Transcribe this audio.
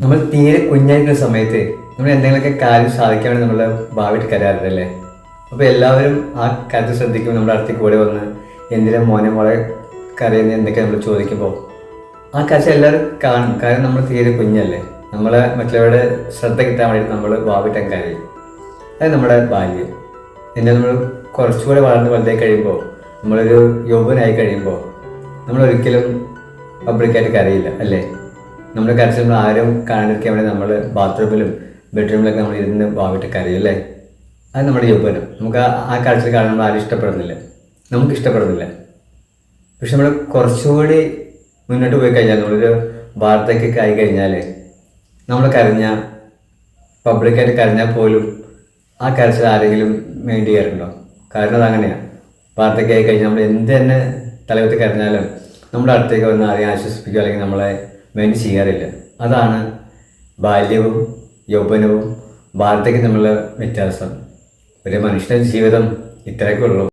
നമ്മൾ തീരെ കുഞ്ഞായിരിക്കുന്ന സമയത്ത് നമ്മൾ എന്തെങ്കിലുമൊക്കെ കാര്യം സാധിക്കാൻ വേണ്ടി നമ്മൾ ഭാവിയിട്ട് കരയാറില്ലല്ലേ? അപ്പോൾ എല്ലാവരും ആ കാര്യത്തിൽ ശ്രദ്ധിക്കുമ്പോൾ നമ്മുടെ അടുത്തേക്ക് കൂടെ വന്ന് എന്തിനാ മോനെ മോളെ കരയുന്ന എന്തൊക്കെ നമ്മൾ ചോദിക്കുമ്പോൾ ആ കാഴ്ച എല്ലാവരും കാണും. കാരണം നമ്മൾ തീരെ കുഞ്ഞല്ലേ, നമ്മളെ മറ്റുള്ളവരുടെ ശ്രദ്ധ കിട്ടാൻ വേണ്ടിയിട്ട് നമ്മൾ ഭാവിയിട്ട് കരയും. അത് നമ്മുടെ ബാല്യം. പിന്നെ നമ്മൾ കുറച്ചുകൂടെ വളർന്ന് വലുതായി കഴിയുമ്പോൾ, നമ്മളൊരു യൗവനായി കഴിയുമ്പോൾ നമ്മളൊരിക്കലും പബ്ലിക്കായിട്ട് കരയില്ല അല്ലേ? നമ്മുടെ കരച്ചിൽ നമ്മൾ ആരും കാണാതിരിക്കാൻ വേണ്ടി നമ്മൾ ബാത്റൂമിലും ബെഡ്റൂമിലൊക്കെ നമ്മൾ ഇരുന്ന് ഭാവിയിട്ട് കരയും അല്ലേ? അത് നമ്മുടെ യൗവനം. നമുക്ക് ആ കരച്ചിൽ കാണാൻ നമ്മൾ ആരും ഇഷ്ടപ്പെടുന്നില്ല, നമുക്ക് ഇഷ്ടപ്പെടുന്നില്ല. പക്ഷെ നമ്മൾ കുറച്ചുകൂടി മുന്നോട്ട് പോയി കഴിഞ്ഞാൽ, നമ്മളൊരു വാർത്തയ്ക്കൊക്കെ ആയി കഴിഞ്ഞാൽ നമ്മൾ കരഞ്ഞാൽ, പബ്ലിക്കായിട്ട് കരഞ്ഞാൽ പോലും ആ കരച്ചിൽ ആരെങ്കിലും മൈൻഡ് ചെയ്യാറുണ്ടോ? കാരണം അതങ്ങനെയാണ്. വാർത്തയ്ക്ക് ആയി കഴിഞ്ഞാൽ നമ്മൾ എന്ത് തന്നെ തലവത്ത് കരഞ്ഞാലും നമ്മുടെ അടുത്തേക്ക് വന്ന് ആരെയും ആശ്വസിപ്പിക്കുക അല്ലെങ്കിൽ നമ്മളെ മൈൻഡ് ചെയ്യാറില്ല. അതാണ് ബാല്യവും യൗവനവും വാർത്തയ്ക്ക് തമ്മിലുള്ള വ്യത്യാസം. ഒരു മനുഷ്യൻ്റെ ജീവിതം ഇത്രയൊക്കെ ഉള്ളൂ.